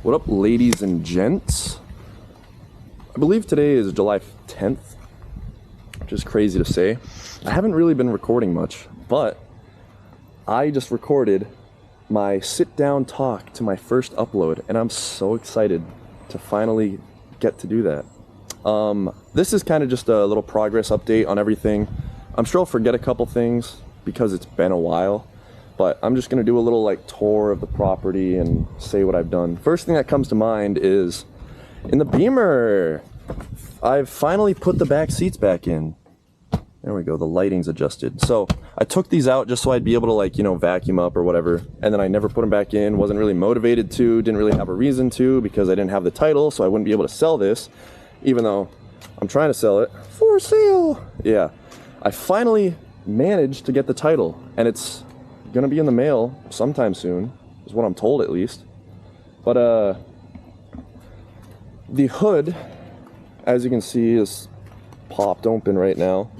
What up, ladies and gents? I believe today is July 10th, which is crazy to say. I haven't really been recording much, but I just recorded my sit-down talk to my first upload, and I'm so excited to finally get to do that. This is kind of just a little progress update on everything. I'm sure I'll forget a couple things because it's been a while, but I'm just going to do a little tour of the property and say what I've done. First thing that comes to mind is in the Beamer, I've finally put the back seats back in. There we go, the lighting's adjusted. So I took these out just so I'd be able to vacuum up or whatever, and then I never put them back in. Wasn't really motivated to, didn't really have a reason to, because I didn't have the title, so I wouldn't be able to sell this, even though I'm trying to sell it for sale. Yeah, I finally managed to get the title, and it's gonna be in the mail sometime soon, is what I'm told at least. But the hood, as you can see, is popped open right now.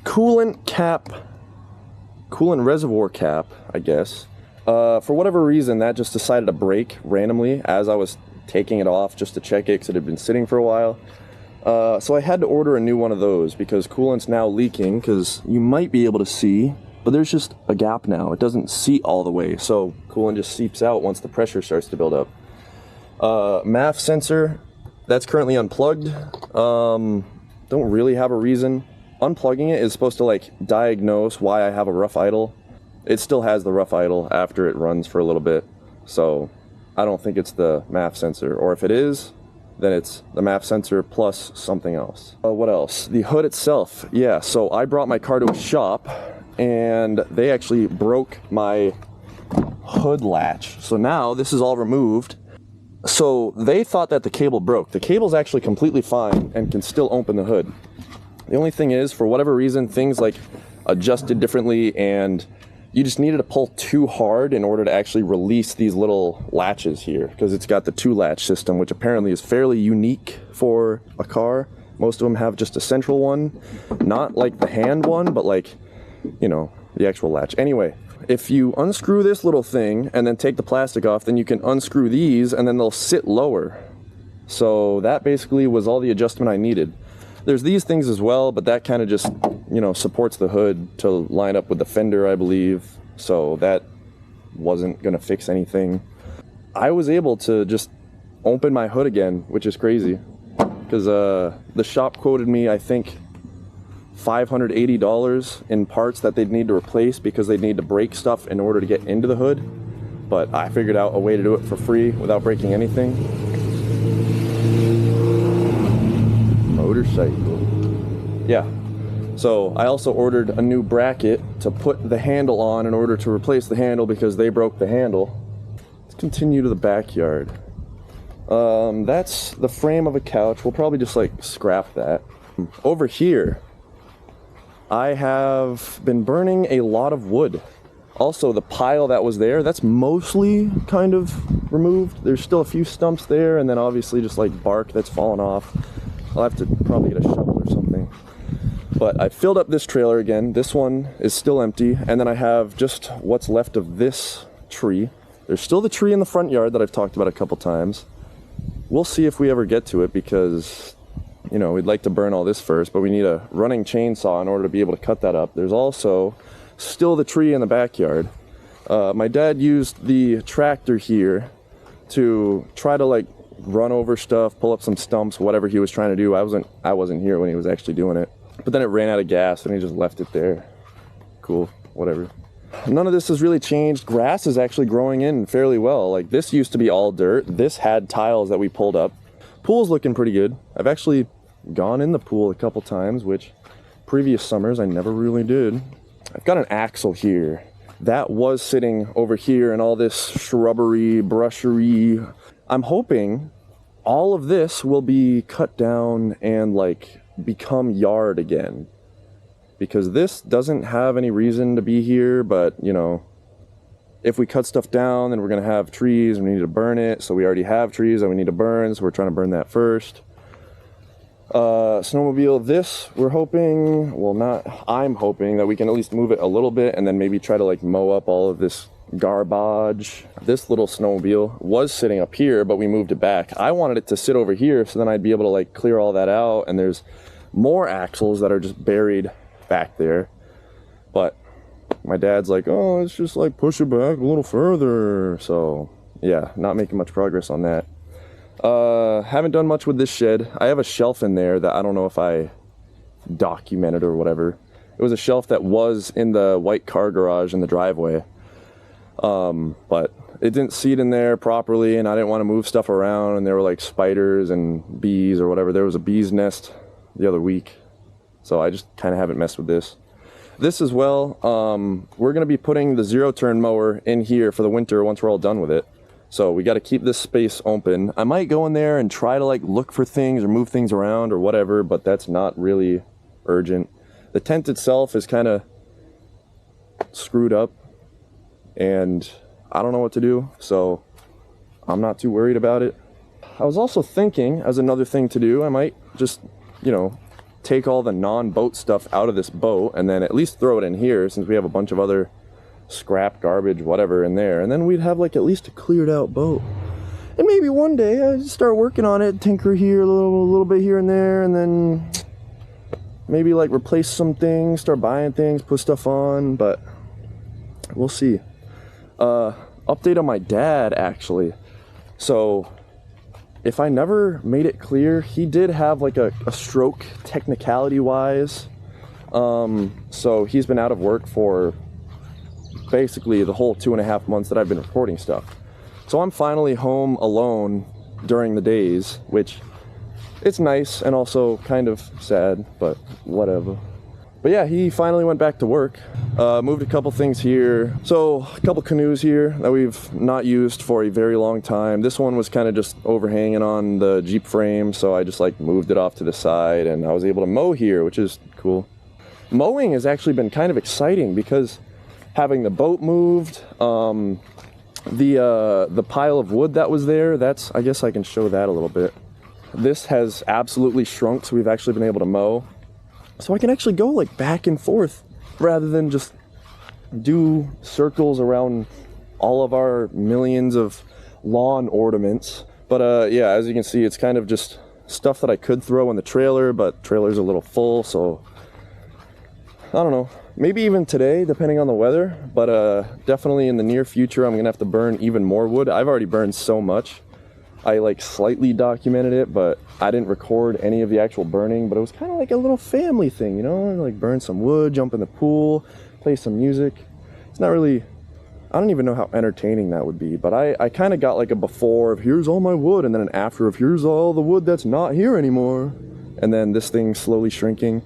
Coolant reservoir cap, I guess. For whatever reason, that just decided to break randomly as I was taking it off just to check it because it had been sitting for a while. So I had to order a new one of those because coolant's now leaking, because you might be able to see, but there's just a gap now. It doesn't seat all the way, so coolant just seeps out once the pressure starts to build up. MAF sensor, that's currently unplugged. Don't really have a reason. Unplugging it is supposed to diagnose why I have a rough idle. It still has the rough idle after it runs for a little bit, so I don't think it's the MAF sensor, or if it is, then it's the MAF sensor plus something else. What else? The hood itself. Yeah, so I brought my car to a shop and they actually broke my hood latch. So now this is all removed. So they thought that the cable broke. The cable's actually completely fine and can still open the hood. The only thing is, for whatever reason, things adjusted differently, and you just needed to pull too hard in order to actually release these little latches here, because it's got the 2-latch system, which apparently is fairly unique for a car. Most of them have just a central one, not like the hand one, but the actual latch. Anyway, if you unscrew this little thing and then take the plastic off, then you can unscrew these and then they'll sit lower. So that basically was all the adjustment I needed. There's these things as well, but that kind of just, supports the hood to line up with the fender, I believe. So that wasn't going to fix anything. I was able to just open my hood again, which is crazy, because the shop quoted me, I think, $580 in parts that they'd need to replace because they'd need to break stuff in order to get into the hood. But I figured out a way to do it for free without breaking anything. Motorcycle. Yeah. So I also ordered a new bracket to put the handle on in order to replace the handle because they broke the handle. Let's continue to the backyard. That's the frame of a couch. We'll probably just scrap that. Over here, I have been burning a lot of wood. Also, the pile that was there, that's mostly kind of removed. There's still a few stumps there, and then obviously just bark that's fallen off. I'll have to probably get a shovel or something. But I filled up this trailer again. This one is still empty, and then I have just what's left of this tree. There's still the tree in the front yard that I've talked about a couple times. We'll see if we ever get to it because, we'd like to burn all this first, but we need a running chainsaw in order to be able to cut that up. There's also still the tree in the backyard. My dad used the tractor here to try to run over stuff, pull up some stumps, whatever he was trying to do. I wasn't here when he was actually doing it. But then it ran out of gas and he just left it there. Cool, whatever. None of this has really changed. Grass is actually growing in fairly well. This used to be all dirt. This had tiles that we pulled up. Pool's looking pretty good. I've actually gone in the pool a couple times, which previous summers I never really did. I've got an axle here. That was sitting over here in all this shrubbery, brushery. I'm hoping all of this will be cut down and become yard again, because this doesn't have any reason to be here. But if we cut stuff down, then we're gonna have trees and we need to burn it. So we already have trees that we need to burn, so we're trying to burn that first. Snowmobile, this we're hoping, well, not, I'm hoping that we can at least move it a little bit and then maybe try to mow up all of this garbage. This little snowmobile was sitting up here, but we moved it back. I wanted it to sit over here so then I'd be able to like clear all that out, and there's more axles that are just buried back there. But my dad's like, oh, it's just like push it back a little further. So yeah, not making much progress on that. Haven't done much with this shed. I have a shelf in there that I don't know if I documented or whatever. It was a shelf that was in the white car garage in the driveway. But it didn't seat in there properly, and I didn't want to move stuff around, and there were like spiders and bees or whatever. There was a bee's nest the other week. So I just kind of haven't messed with this. This as well, we're going to be putting the zero-turn mower in here for the winter once we're all done with it. So we got to keep this space open. I might go in there and try to like look for things or move things around or whatever, but that's not really urgent. The tent itself is kind of screwed up, and I don't know what to do, so I'm not too worried about it. I was also thinking, as another thing to do, I might just, you know, take all the non-boat stuff out of this boat and then at least throw it in here, since we have a bunch of other scrap, garbage, whatever in there, and then we'd have like at least a cleared out boat. And maybe one day I start working on it, tinker here a little bit here and there, and then maybe like replace some things, start buying things, put stuff on, but we'll see. Update on my dad, actually. So if I never made it clear, he did have like a stroke technicality wise. So he's been out of work for basically the whole 2.5 months that I've been recording stuff. So I'm finally home alone during the days, which it's nice and also kind of sad, but whatever. But yeah, he finally went back to work. Moved a couple things here. So a couple canoes here that we've not used for a very long time. This one was kind of just overhanging on the Jeep frame, so I just like moved it off to the side, and I was able to mow here, which is cool. Mowing has actually been kind of exciting because having the boat moved, the pile of wood that was there, that's, I guess I can show that a little bit. This has absolutely shrunk, so we've actually been able to mow. So I can actually go like back and forth rather than just do circles around all of our millions of lawn ornaments. But yeah, as you can see, it's kind of just stuff that I could throw in the trailer, but trailer's a little full, so I don't know. Maybe even today, depending on the weather, but definitely in the near future, I'm gonna have to burn even more wood. I've already burned so much. I like slightly documented it, but I didn't record any of the actual burning, but it was kind of like a little family thing, you know, like burn some wood, jump in the pool, play some music. It's not really, I don't even know how entertaining that would be, but I kind of got like a before of here's all my wood, and then an after of here's all the wood that's not here anymore. And then this thing slowly shrinking.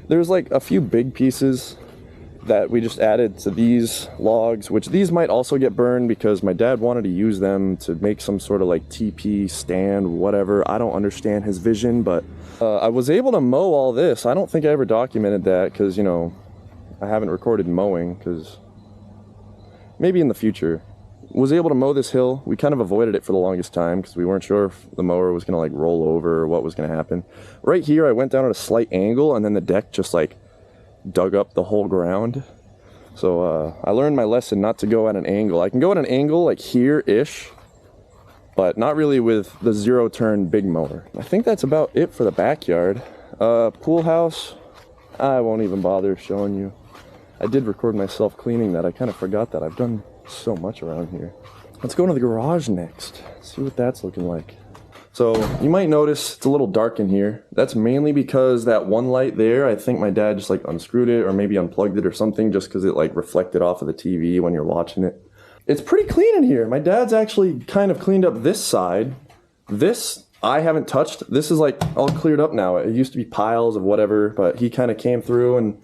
There's like a few big pieces that we just added to these logs, which these might also get burned because my dad wanted to use them to make some sort of like TP stand, whatever. I don't understand his vision, but I was able to mow all this. I don't think I ever documented that because, you know, I haven't recorded mowing, because maybe in the future. Was able to mow this hill. We kind of avoided it for the longest time because we weren't sure if the mower was gonna like roll over or what was gonna happen. Right here I went down at a slight angle, and then the deck just like dug up the whole ground. So I learned my lesson not to go at an angle. I can go at an angle like here-ish, but not really with the zero-turn big mower. I think that's about it for the backyard. Pool house, I won't even bother showing you. I did record myself cleaning that. I kind of forgot that. I've done so much around here. Let's go into the garage next. See what that's looking like. So you might notice it's a little dark in here. That's mainly because that one light there, I think my dad just like unscrewed it or maybe unplugged it or something, just because it like reflected off of the TV when you're watching it. It's pretty clean in here. My dad's actually kind of cleaned up this side. This I haven't touched. This is like all cleared up now. It used to be piles of whatever, but he kind of came through and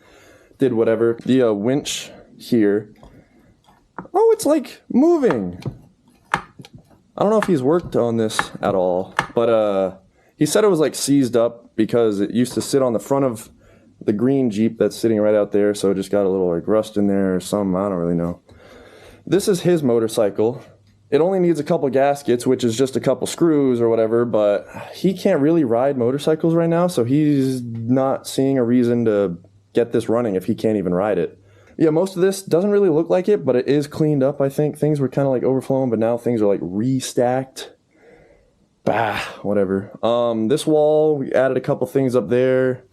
did whatever. The winch here. Oh, it's like moving. I don't know if he's worked on this at all, but he said it was like seized up because it used to sit on the front of the green Jeep that's sitting right out there, so it just got a little like rust in there or something, I don't really know. This is his motorcycle. It only needs a couple gaskets, which is just a couple screws or whatever, but he can't really ride motorcycles right now, so he's not seeing a reason to get this running if he can't even ride it. Yeah, most of this doesn't really look like it, but it is cleaned up, I think. Things were kind of like overflowing, but now things are like restacked. Bah, whatever. This wall, we added a couple things up there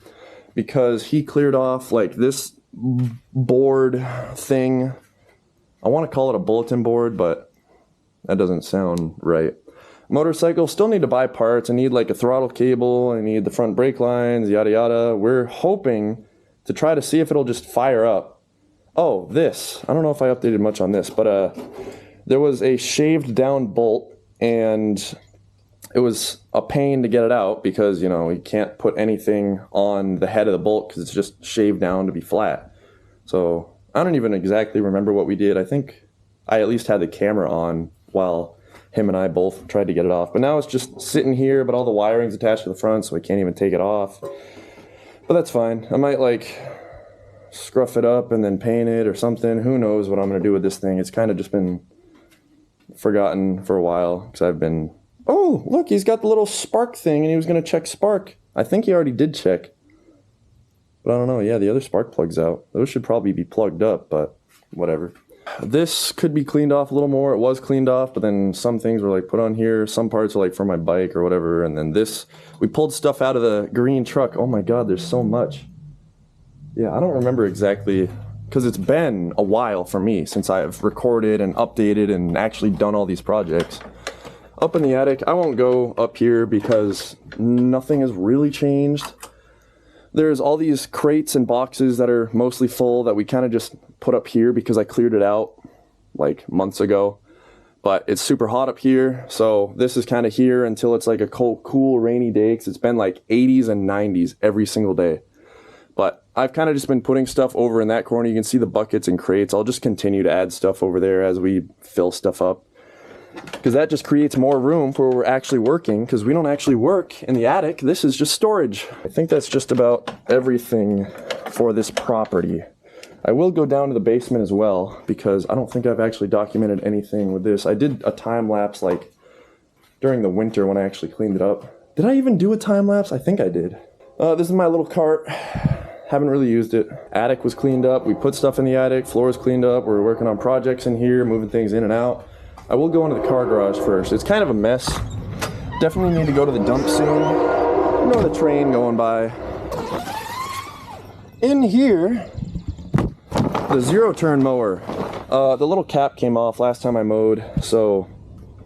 because he cleared off like this board thing. I want to call it a bulletin board, but that doesn't sound right. Motorcycle, still need to buy parts. I need like a throttle cable. I need the front brake lines, yada yada. We're hoping to try to see if it'll just fire up. Oh, this. I don't know if I updated much on this, but there was a shaved down bolt, and it was a pain to get it out because, you know, you can't put anything on the head of the bolt because it's just shaved down to be flat. So I don't even exactly remember what we did. I think I at least had the camera on while him and I both tried to get it off. But now it's just sitting here, but all the wiring's attached to the front, so we can't even take it off. But that's fine. I might like scruff it up and then paint it or something. Who knows what I'm going to do with this thing. It's kind of just been forgotten for a while because I've been... Oh, look, he's got the little spark thing, and he was going to check spark. I think he already did check. But I don't know. Yeah, the other spark plug's out. Those should probably be plugged up, but whatever. This could be cleaned off a little more. It was cleaned off, but then some things were like put on here. Some parts are like for my bike or whatever. And then this, we pulled stuff out of the green truck. Oh my God, there's so much. Yeah, I don't remember exactly, because it's been a while for me since I've recorded and updated and actually done all these projects. Up in the attic, I won't go up here because nothing has really changed. There's all these crates and boxes that are mostly full that we kind of just put up here because I cleared it out like months ago. But it's super hot up here, so this is kind of here until it's like a cool rainy day, because it's been like 80s and 90s every single day. But I've kind of just been putting stuff over in that corner. You can see the buckets and crates. I'll just continue to add stuff over there as we fill stuff up, because that just creates more room for where we're actually working, because we don't actually work in the attic. This is just storage. I think that's just about everything for this property. I will go down to the basement as well, because I don't think I've actually documented anything with this. I did a time lapse like during the winter when I actually cleaned it up. Did I even do a time lapse? I think I did. This is my little cart. Haven't really used it. Attic was cleaned up. We put stuff in the attic. Floor is cleaned up. We're working on projects in here, moving things in and out. I will go into the car garage first. It's kind of a mess. Definitely need to go to the dump soon. I know the train going by. In here, the zero-turn mower. The little cap came off last time I mowed, so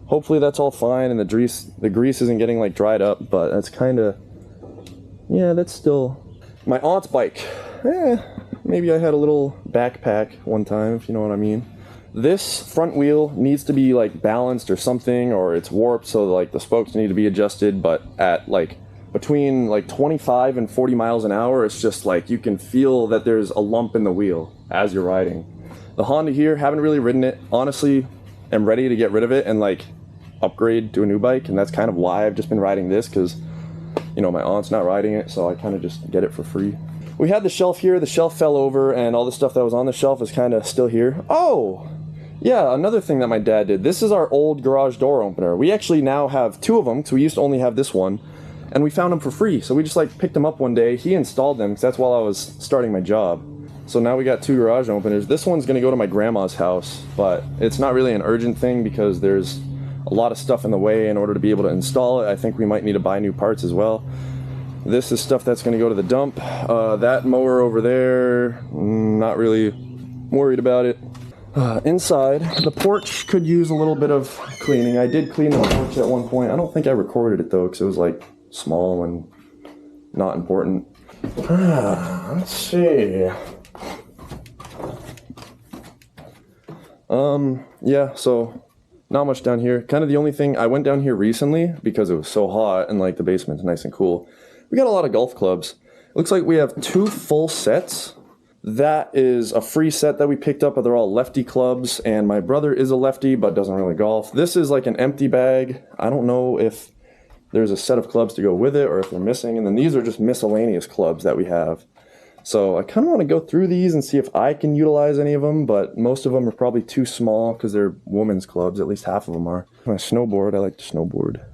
hopefully that's all fine and the grease isn't getting like dried up, but that's kind of, yeah, that's still... My aunt's bike. Maybe I had a little backpack one time, if you know what I mean. This front wheel needs to be like balanced or something, or it's warped, so like the spokes need to be adjusted, but at like between like 25 and 40 miles an hour, it's just like you can feel that there's a lump in the wheel as you're riding. The Honda here, haven't really ridden it. Honestly, am ready to get rid of it and like upgrade to a new bike, and that's kind of why I've just been riding this, because you know, my aunt's not riding it, so I kind of just get it for free. We had the shelf here, the shelf fell over, and all the stuff that was on the shelf is kind of still here. Oh! Yeah, another thing that my dad did. This is our old garage door opener. We actually now have two of them, because we used to only have this one, and we found them for free. So we just like picked them up one day. He installed them, because that's while I was starting my job. So now we got two garage openers. This one's going to go to my grandma's house, but it's not really an urgent thing because there's a lot of stuff in the way in order to be able to install it. I think we might need to buy new parts as well. This is stuff that's going to go to the dump. That mower over there, not really worried about it. Inside, the porch could use a little bit of cleaning. I did clean the porch at one point. I don't think I recorded it though, because it was like small and not important. Let's see. Yeah, so not much down here. Kind of the only thing, I went down here recently because it was so hot and like the basement's nice and cool. We got a lot of golf clubs. Looks like we have 2 full sets. That is a free set that we picked up, but they're all lefty clubs, and my brother is a lefty but doesn't really golf. This is like an empty bag. I don't know if there's a set of clubs to go with it or if they're missing, and then these are just miscellaneous clubs that we have. So I kind of want to go through these and see if I can utilize any of them, but most of them are probably too small because they're women's clubs. At least half of them are. My snowboard, I like to snowboard.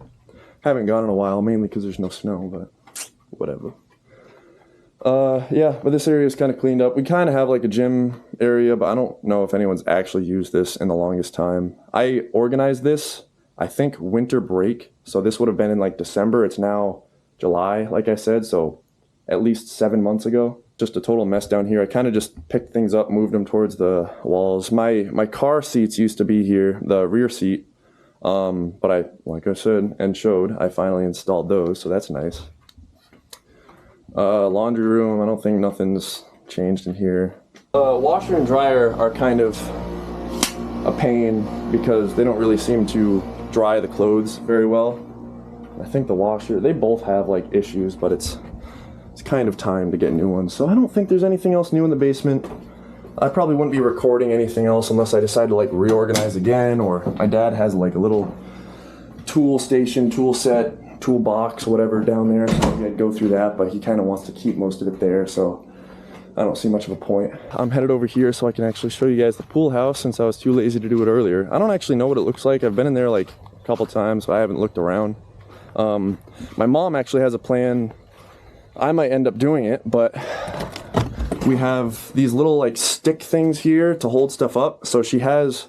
Haven't gone in a while, mainly because there's no snow, but whatever. Yeah, but this area is kind of cleaned up. We kind of have like a gym area, but I don't know if anyone's actually used this in the longest time. I organized this, I think, winter break. So this would have been in like December. It's now July, like I said. So at least 7 months ago. Just a total mess down here. I kind of just picked things up, moved them towards the walls. My car seats used to be here, the rear seat. But like I said and showed, I finally installed those, so that's nice. Laundry room, I don't think nothing's changed in here. Washer and dryer are kind of a pain because they don't really seem to dry the clothes very well. I think the washer, they both have like issues, but it's kind of time to get new ones. So I don't think there's anything else new in the basement. I probably wouldn't be recording anything else unless I decide to like reorganize again, or my dad has like a little tool station, tool set, toolbox, whatever down there, so maybe I'd go through that, but he kind of wants to keep most of it there, so I don't see much of a point. I'm headed over here so I can actually show you guys the pool house since I was too lazy to do it earlier. I don't actually know what it looks like. I've been in there like a couple times, but I haven't looked around. My mom actually has a plan. I might end up doing it, but we have these little like stick things here to hold stuff up. So she has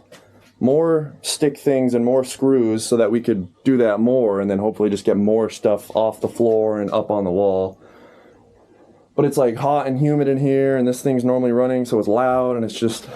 more stick things and more screws so that we could do that more and then hopefully just get more stuff off the floor and up on the wall. But it's like hot and humid in here and this thing's normally running, so it's loud and it's just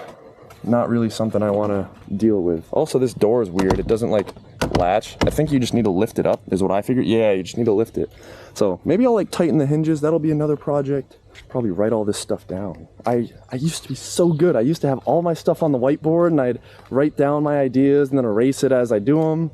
not really something I want to deal with. Also, this door is weird. It doesn't like latch. I think you just need to lift it up is what I figured. Yeah, you just need to lift it. So maybe I'll like tighten the hinges. That'll be another project. Should probably write all this stuff down. I used to be so good. I used to have all my stuff on the whiteboard and I'd write down my ideas and then erase it as I do them.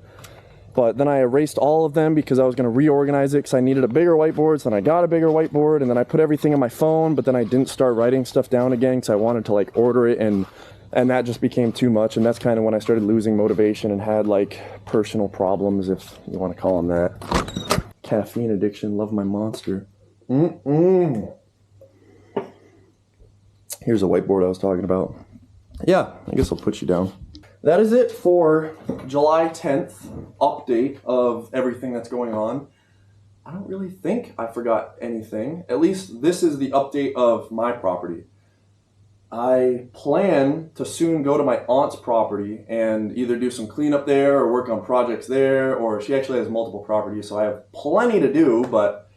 But then I erased all of them because I was going to reorganize it because I needed a bigger whiteboard. So then I got a bigger whiteboard and then I put everything on my phone, but then I didn't start writing stuff down again because I wanted to like order it, and that just became too much. And that's kind of when I started losing motivation and had like personal problems, if you want to call them that. Caffeine addiction, love my Monster. Here's a whiteboard I was talking about. Yeah, I guess I'll put you down. That is it for July 10th update of everything that's going on. I don't really think I forgot anything. At least this is the update of my property. I plan to soon go to my aunt's property and either do some cleanup there or work on projects there, or she actually has multiple properties, so I have plenty to do, but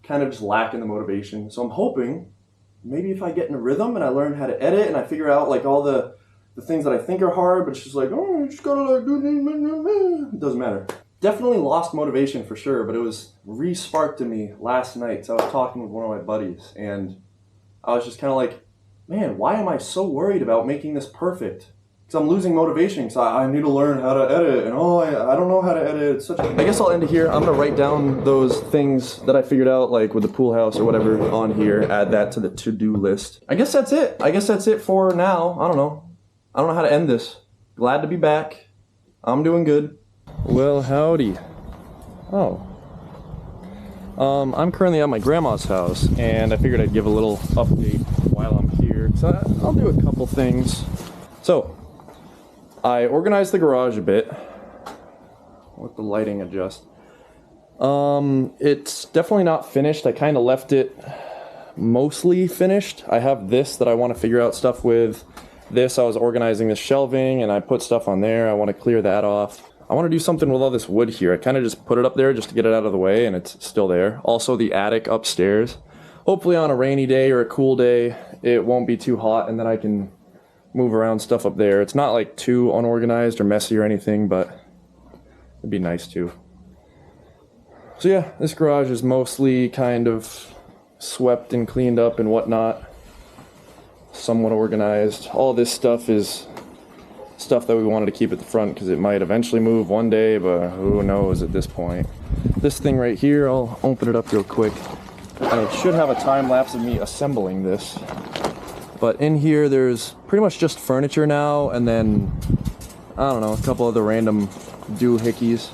kind of just lacking the motivation. So I'm hoping maybe if I get in a rhythm and I learn how to edit and I figure out like all the things that I think are hard, but it's just like, oh, you just gotta like do it. It doesn't matter. Definitely lost motivation for sure, but it was re-sparked in me last night. So I was talking with one of my buddies and I was just kind of like, man, why am I so worried about making this perfect? Because I'm losing motivation because I need to learn how to edit, and I don't know how to edit. It's such a... I guess I'll end it here. I'm going to write down those things that I figured out, like with the pool house or whatever on here, add that to the to-do list. I guess that's it. I guess that's it for now. I don't know how to end this. Glad to be back. I'm doing good. Well, howdy. Oh. I'm currently at my grandma's house, and I figured I'd give a little update while I'm here. So I'll do a couple things. So, I organized the garage a bit. Let the lighting adjust. It's definitely not finished. I kind of left it mostly finished. I have this that I want to figure out stuff with. This, I was organizing the shelving, and I put stuff on there. I want to clear that off. I want to do something with all this wood here. I kind of just put it up there just to get it out of the way, and it's still there. Also, the attic upstairs. Hopefully on a rainy day or a cool day, it won't be too hot, and then I can move around stuff up there. It's not like too unorganized or messy or anything, but it'd be nice too. So yeah, this garage is mostly kind of swept and cleaned up and whatnot. Somewhat organized. All this stuff is stuff that we wanted to keep at the front because it might eventually move one day, but who knows at this point. This thing right here, I'll open it up real quick. And it should have a time lapse of me assembling this. But in here there's pretty much just furniture now, and then, I don't know, a couple other random doohickeys.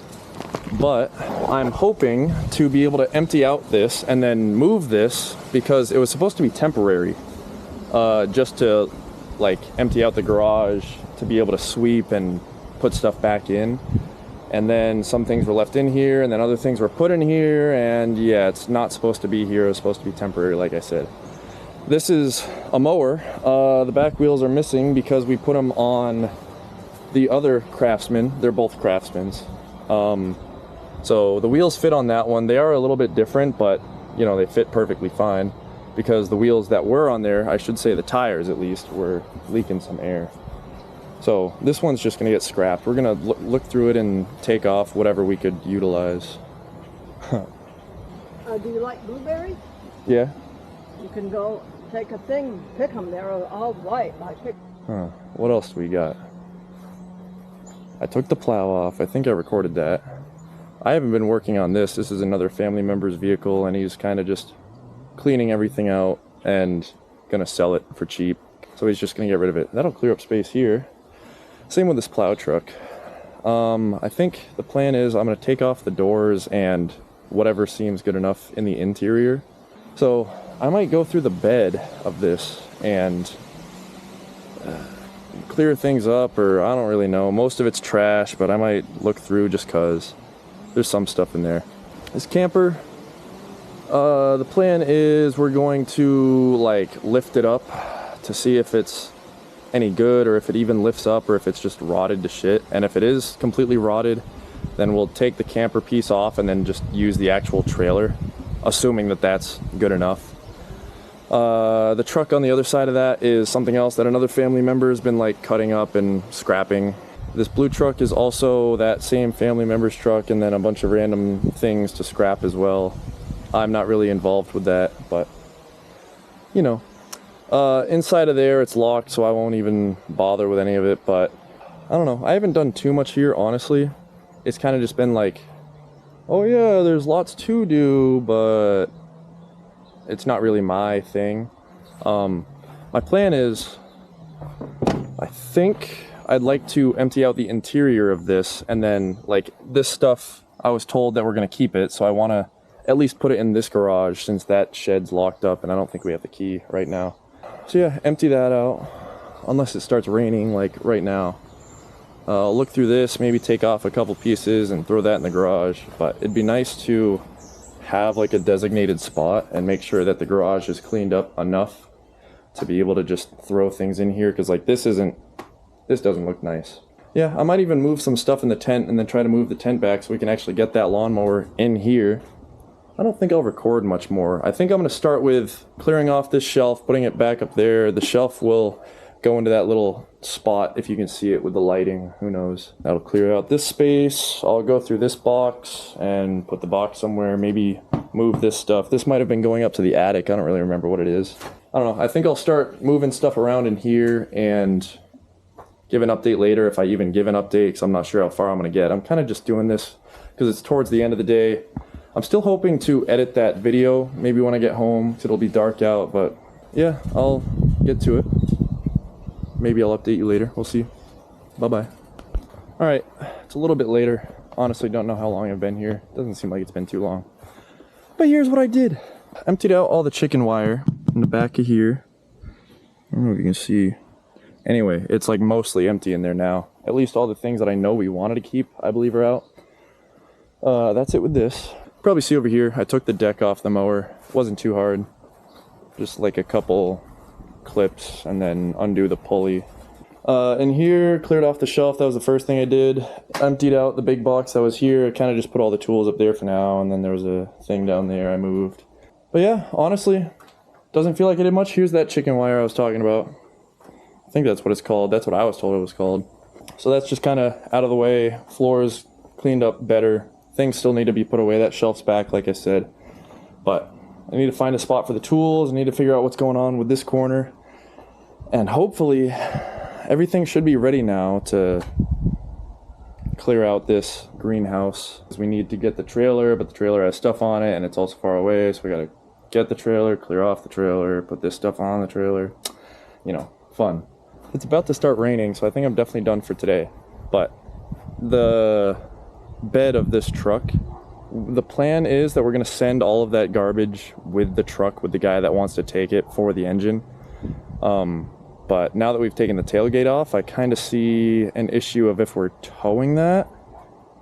But I'm hoping to be able to empty out this and then move this because it was supposed to be temporary. Just to like empty out the garage to be able to sweep and put stuff back in. and then some things were left in here, and then other things were put in here, and yeah, it's not supposed to be here. It's supposed to be temporary, like I said. This is a mower. The back wheels are missing because we put them on the other Craftsman. They're both Craftsmans. So the wheels fit on that one. They are a little bit different, but you know, they fit perfectly fine because the wheels that were on there, I should say the tires at least, were leaking some air. So this one's just gonna get scrapped. We're gonna look through it and take off whatever we could utilize. Do you like blueberries? Yeah. You can go take a thing, pick them. They're all white. I picked. Huh. What else do we got? I took the plow off. I think I recorded that. I haven't been working on this. This is another family member's vehicle, and he's kind of just cleaning everything out and gonna sell it for cheap. So he's just gonna get rid of it. That'll clear up space here. Same with this plow truck. I think the plan is I'm gonna take off the doors and whatever seems good enough in the interior. So I might go through the bed of this and clear things up, or I don't really know. Most of it's trash, but I might look through just cause there's some stuff in there. This camper, the plan is we're going to like lift it up to see if it's any good, or if it even lifts up, or if it's just rotted to shit. And if it is completely rotted, then we'll take the camper piece off and then just use the actual trailer, assuming that that's good enough. The truck on the other side of that is something else that another family member has been like cutting up and scrapping. This blue truck is also that same family member's truck, and then a bunch of random things to scrap as well. I'm not really involved with that, but you know. Inside of there it's locked, so I won't even bother with any of it, but I don't know. I haven't done too much here, honestly. It's kind of just been like, oh yeah, there's lots to do, but it's not really my thing. My plan is, I think I'd like to empty out the interior of this, and then like this stuff, I was told that we're gonna keep it, so I want to at least put it in this garage since that shed's locked up and I don't think we have the key right now. So yeah, empty that out, unless it starts raining like right now. I'll look through this, maybe take off a couple pieces and throw that in the garage, but it'd be nice to have like a designated spot and make sure that the garage is cleaned up enough to be able to just throw things in here, because like this doesn't look nice. Yeah, I might even move some stuff in the tent and then try to move the tent back so we can actually get that lawnmower in here. I don't think I'll record much more. I think I'm going to start with clearing off this shelf, putting it back up there. The shelf will go into that little spot, if you can see it with the lighting. Who knows? That'll clear out this space. I'll go through this box and put the box somewhere. Maybe move this stuff. This might have been going up to the attic. I don't really remember what it is. I don't know. I think I'll start moving stuff around in here and give an update later, if I even give an update, because I'm not sure how far I'm going to get. I'm kind of just doing this because it's towards the end of the day. I'm still hoping to edit that video, maybe when I get home, 'cause it'll be dark out, but yeah, I'll get to it. Maybe I'll update you later. We'll see. Bye-bye. All right, it's a little bit later. Honestly, don't know how long I've been here. Doesn't seem like it's been too long. But here's what I did. Emptied out all the chicken wire in the back of here. I don't know if you can see. Anyway, it's like mostly empty in there now. At least all the things that I know we wanted to keep, I believe, are out. That's it with this. Probably see over here, I took the deck off the mower. It wasn't too hard. Just like a couple clips and then undo the pulley. In here, cleared off the shelf. That was the first thing I did. Emptied out the big box that was here. I kind of just put all the tools up there for now, and then there was a thing down there I moved. But yeah, honestly, doesn't feel like I did much. Here's that chicken wire I was talking about. I think that's what it's called. That's what I was told it was called. So that's just kind of out of the way. Floors cleaned up better. Things still need to be put away. That shelf's back, like I said. But I need to find a spot for the tools. I need to figure out what's going on with this corner. And hopefully everything should be ready now to clear out this greenhouse. We need to get the trailer, but the trailer has stuff on it and it's also far away. So we got to get the trailer, clear off the trailer, put this stuff on the trailer. You know, fun. It's about to start raining, so I think I'm definitely done for today. But the bed of this truck, the plan is that we're going to send all of that garbage with the truck, with the guy that wants to take it for the engine. But now that we've taken the tailgate off, I kind of see an issue of if we're towing that.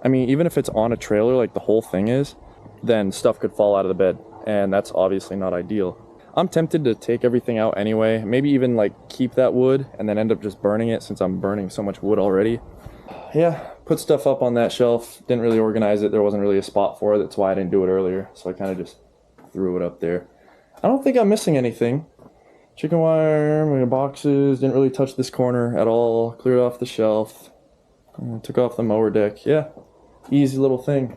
I mean, even if it's on a trailer, like the whole thing is, then stuff could fall out of the bed, and that's obviously not ideal. I'm tempted to take everything out anyway, maybe even like keep that wood and then end up just burning it since I'm burning so much wood already. Yeah, put stuff up on that shelf, didn't really organize it, there wasn't really a spot for it, that's why I didn't do it earlier, so I kind of just threw it up there. I don't think I'm missing anything. Chicken wire, my boxes, didn't really touch this corner at all, cleared off the shelf, took off the mower deck. Yeah, easy little thing.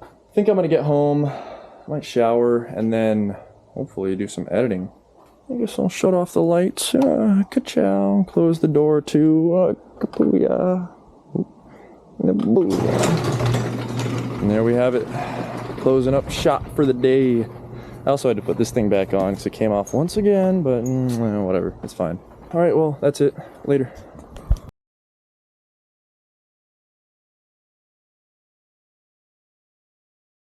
I think I'm gonna get home, I might shower, and then hopefully do some editing. I guess I'll shut off the lights, ka-chow, close the door too, ka-booyah, booyah. And there we have it, closing up shop for the day. I also had to put this thing back on because it came off once again, but whatever, it's fine. All right, well, that's it. Later.